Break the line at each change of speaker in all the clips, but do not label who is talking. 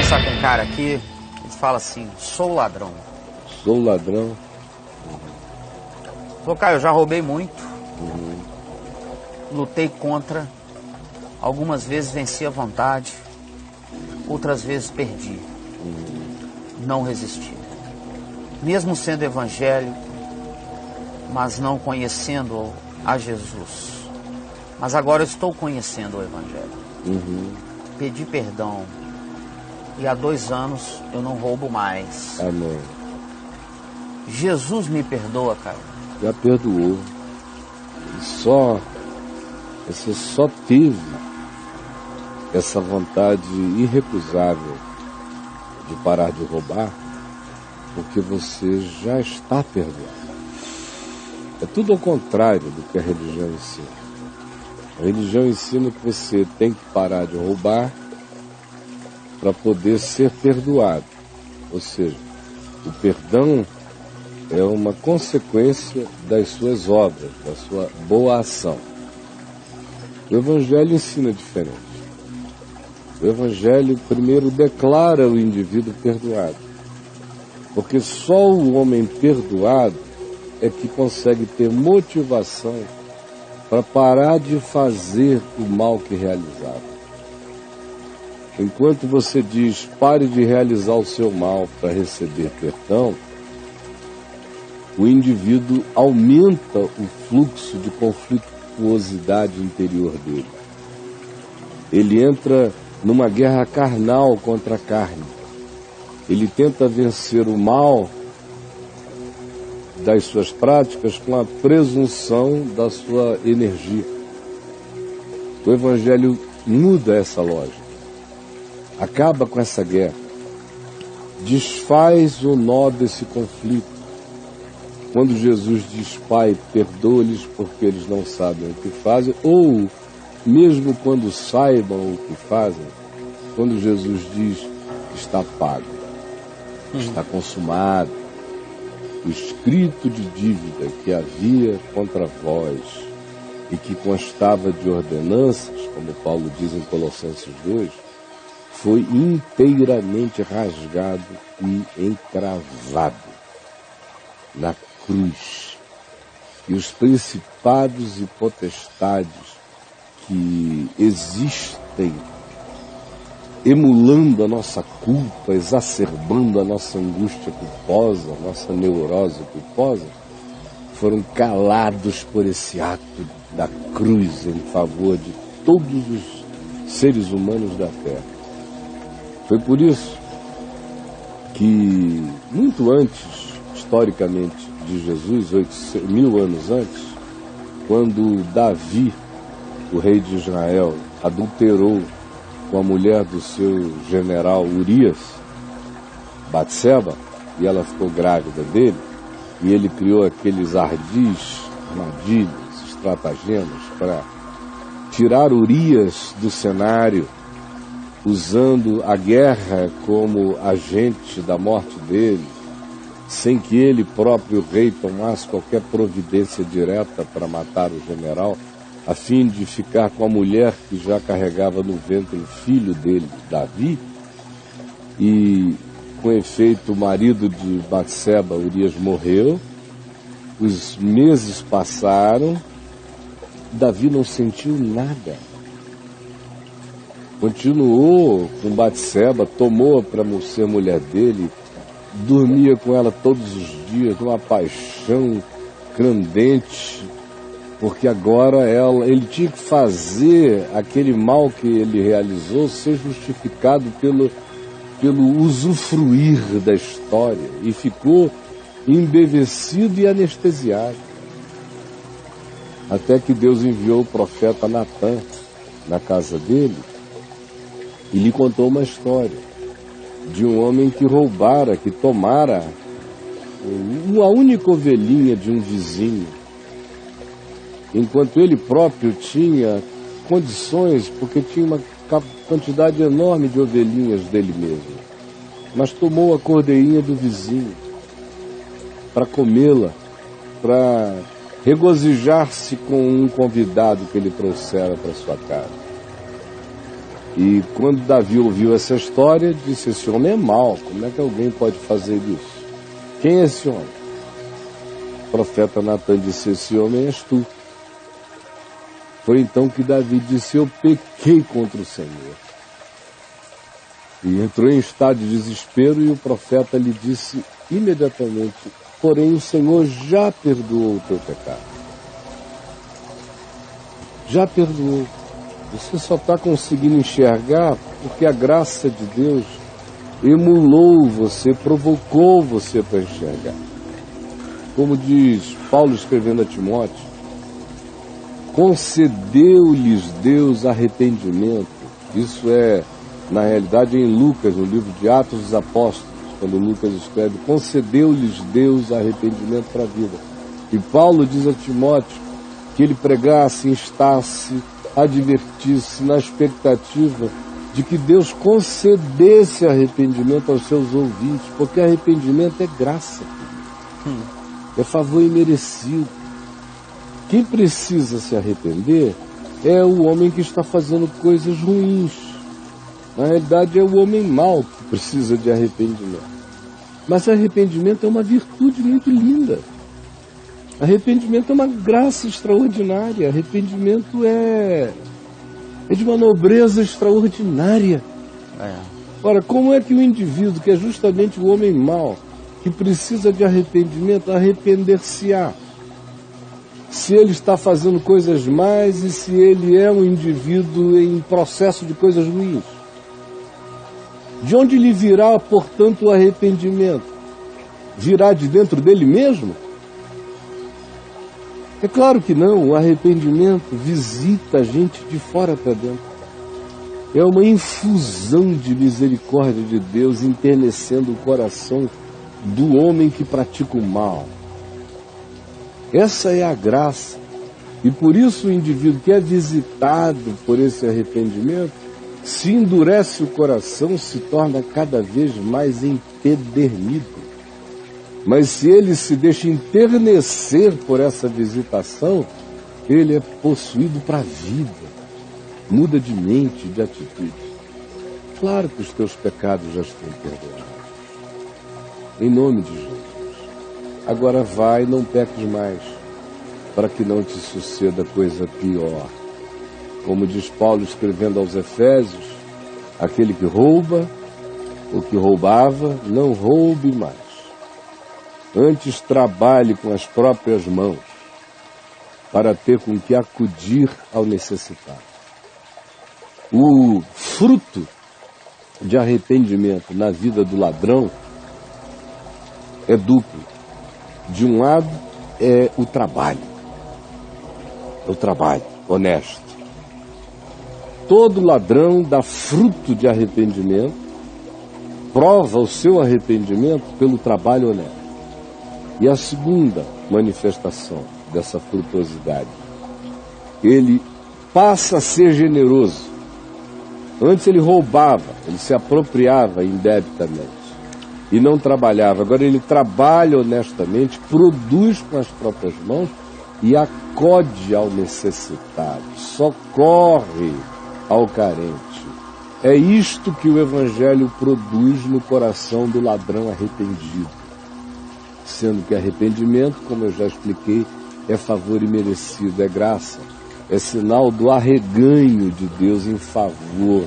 conversar com um cara aqui, ele fala assim, sou ladrão.
Sou ladrão.
Falou, cara, eu já roubei muito. Lutei contra. Algumas vezes venci à vontade. Outras vezes perdi. Não resisti. Mesmo sendo evangélico, mas não conhecendo a Jesus. Mas agora eu estou conhecendo o evangelho. Pedi perdão. E há 2 anos eu não roubo mais.
Amém.
Jesus me perdoa, cara.
Já perdoou. Você só teve essa vontade irrecusável de parar de roubar porque você já está perdoado. É tudo ao contrário do que a religião ensina. A religião ensina que você tem que parar de roubar para poder ser perdoado. Ou seja, o perdão é uma consequência das suas obras, da sua boa ação. O Evangelho ensina diferente. O Evangelho primeiro declara o indivíduo perdoado. Porque só o homem perdoado é que consegue ter motivação para parar de fazer o mal que realizava. Enquanto você diz, pare de realizar o seu mal para receber perdão, o indivíduo aumenta o fluxo de conflituosidade interior dele. Ele entra numa guerra carnal contra a carne. Ele tenta vencer o mal das suas práticas com a presunção da sua energia. O Evangelho muda essa lógica. Acaba com essa guerra. Desfaz o nó desse conflito. Quando Jesus diz, Pai, perdoa-lhes porque eles não sabem o que fazem, ou mesmo quando saibam o que fazem, quando Jesus diz, está pago, está consumado, o escrito de dívida que havia contra vós e que constava de ordenanças, como Paulo diz em Colossenses 2, foi inteiramente rasgado e encravado na cruz. E os principados e potestades que existem emulando a nossa culpa, exacerbando a nossa angústia culposa, a nossa neurose culposa, foram calados por esse ato da cruz em favor de todos os seres humanos da Terra. Foi por isso que, muito antes, historicamente, de Jesus, 1000 anos antes, quando Davi, o rei de Israel, adulterou com a mulher do seu general Urias, Batseba, e ela ficou grávida dele, e ele criou aqueles ardis, armadilhas, estratagemas para tirar Urias do cenário, usando a guerra como agente da morte dele, sem que ele próprio, o rei, tomasse qualquer providência direta para matar o general, a fim de ficar com a mulher que já carregava no ventre o filho dele, Davi, e, com efeito, o marido de Batseba, Urias, morreu, os meses passaram, Davi não sentiu nada. Continuou com Batseba, tomou-a para ser mulher dele, dormia com ela todos os dias, com uma paixão candente, porque agora ele tinha que fazer aquele mal que ele realizou ser justificado pelo usufruir da história, e ficou embevecido e anestesiado. Até que Deus enviou o profeta Natã na casa dele e lhe contou uma história de um homem que roubara, que tomara uma única ovelhinha de um vizinho, enquanto ele próprio tinha condições, porque tinha uma quantidade enorme de ovelhinhas dele mesmo, mas tomou a cordeirinha do vizinho para comê-la, para regozijar-se com um convidado que ele trouxera para sua casa. E quando Davi ouviu essa história, disse: esse homem é mau, como é que alguém pode fazer isso? Quem é esse homem? O profeta Natan disse: esse homem és tu. Foi então que Davi disse: eu pequei contra o Senhor. E entrou em estado de desespero, e o profeta lhe disse imediatamente: porém o Senhor já perdoou o teu pecado. Já perdoou. Você só está conseguindo enxergar porque a graça de Deus emulou você, provocou você para enxergar. Como diz Paulo escrevendo a Timóteo, concedeu-lhes Deus arrependimento. Isso é, na realidade, em Lucas, no livro de Atos dos Apóstolos, quando Lucas escreve: concedeu-lhes Deus arrependimento para a vida. E Paulo diz a Timóteo que ele pregasse, instasse, advertisse na expectativa de que Deus concedesse arrependimento aos seus ouvintes, porque arrependimento é graça, é favor imerecido. Quem precisa se arrepender é o homem que está fazendo coisas ruins. Na realidade, é o homem mau que precisa de arrependimento. Mas arrependimento é uma virtude muito linda. Arrependimento é uma graça extraordinária. Arrependimento é de uma nobreza extraordinária. Ora, como é que o indivíduo, que é justamente o homem mau, que precisa de arrependimento, arrepender-se-á? Se ele está fazendo coisas más e se ele é um indivíduo em processo de coisas ruins. De onde lhe virá, portanto, o arrependimento? Virá de dentro dele mesmo? É claro que não. O arrependimento visita a gente de fora para dentro. É uma infusão de misericórdia de Deus enternecendo o coração do homem que pratica o mal. Essa é a graça. E por isso o indivíduo que é visitado por esse arrependimento se endurece o coração, se torna cada vez mais empedernido. Mas se ele se deixa enternecer por essa visitação, ele é possuído para a vida, muda de mente, de atitude. Claro que os teus pecados já estão perdoados, em nome de Jesus. Agora vai, não peques mais, para que não te suceda coisa pior. Como diz Paulo escrevendo aos Efésios: aquele que rouba, ou que roubava, não roube mais. Antes trabalhe com as próprias mãos, para ter com que acudir ao necessitado. O fruto de arrependimento na vida do ladrão é duplo. De um lado é o trabalho honesto. Todo ladrão dá fruto de arrependimento, prova o seu arrependimento pelo trabalho honesto. E a segunda manifestação dessa frutuosidade, ele passa a ser generoso. Antes ele roubava, ele se apropriava indebitamente e não trabalhava. Agora ele trabalha honestamente, produz com as próprias mãos e acode ao necessitado, socorre ao carente. É isto que o Evangelho produz no coração do ladrão arrependido. Sendo que arrependimento, como eu já expliquei, é favor imerecido, é graça, é sinal do arreganho de Deus em favor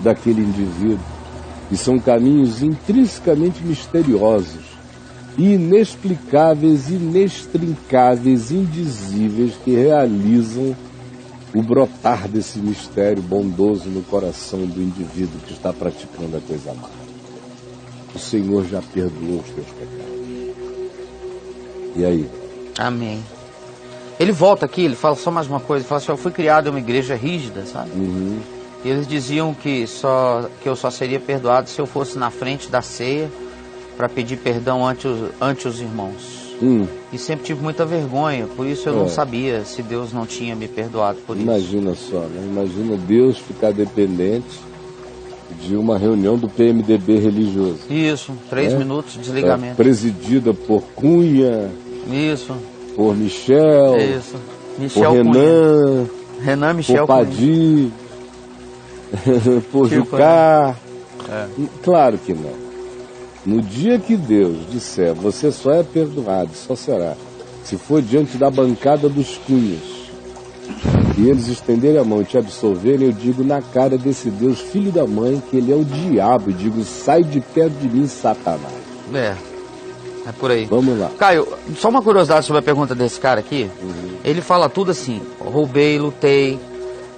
daquele indivíduo. E são caminhos intrinsecamente misteriosos, inexplicáveis, inextrincáveis, indizíveis, que realizam o brotar desse mistério bondoso no coração do indivíduo que está praticando a coisa má. O Senhor já perdoou os teus pecados. E aí?
Amém. Ele volta aqui, ele fala só mais uma coisa, ele fala assim: eu fui criado em uma igreja rígida, sabe?
Uhum.
E eles diziam que eu só seria perdoado se eu fosse na frente da ceia para pedir perdão ante os irmãos. E sempre tive muita vergonha, por isso eu não sabia se Deus não tinha me perdoado por isso.
Imagina só, né? Imagina Deus ficar dependente de uma reunião do PMDB religioso.
Isso, 3 minutos de desligamento.
Presidida por Cunha.
Isso.
Por Michel.
Isso. Michel
por Renan.
Cunha. Renan Michel
por Padir. Pojucar. Claro que não. No dia que Deus disser, você só é perdoado, só será, se for diante da bancada dos cunhos, e eles estenderem a mão e te absolverem, eu digo na cara desse Deus, filho da mãe, que ele é o diabo, e digo, sai de perto de mim, Satanás.
É por aí.
Vamos lá.
Caio, só uma curiosidade sobre a pergunta desse cara aqui. Ele fala tudo assim, roubei, lutei,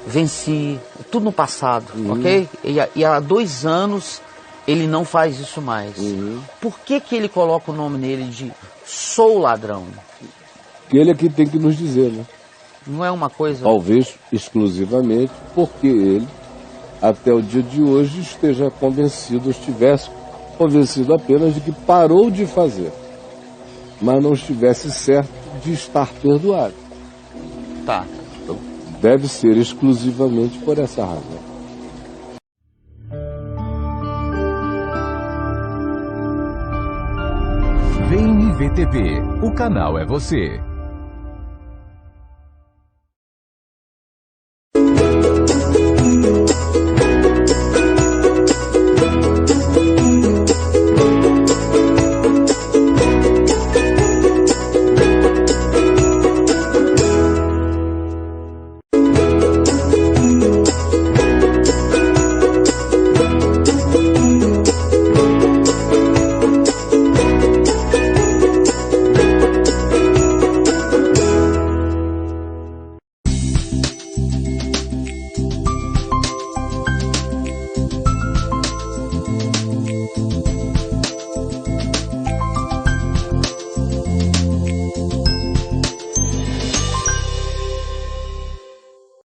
venci, tudo no passado, ok? E há 2 anos ele não faz isso mais. Por que ele coloca o nome nele de sou ladrão?
Porque ele é que tem que nos dizer, né?
Não é uma coisa...
Talvez exclusivamente porque ele, até o dia de hoje, esteja convencido, estivesse convencido apenas de que parou de fazer, mas não estivesse certo de estar perdoado.
Tá.
Então, deve ser exclusivamente por essa razão.
Vem IVTV, o canal é você.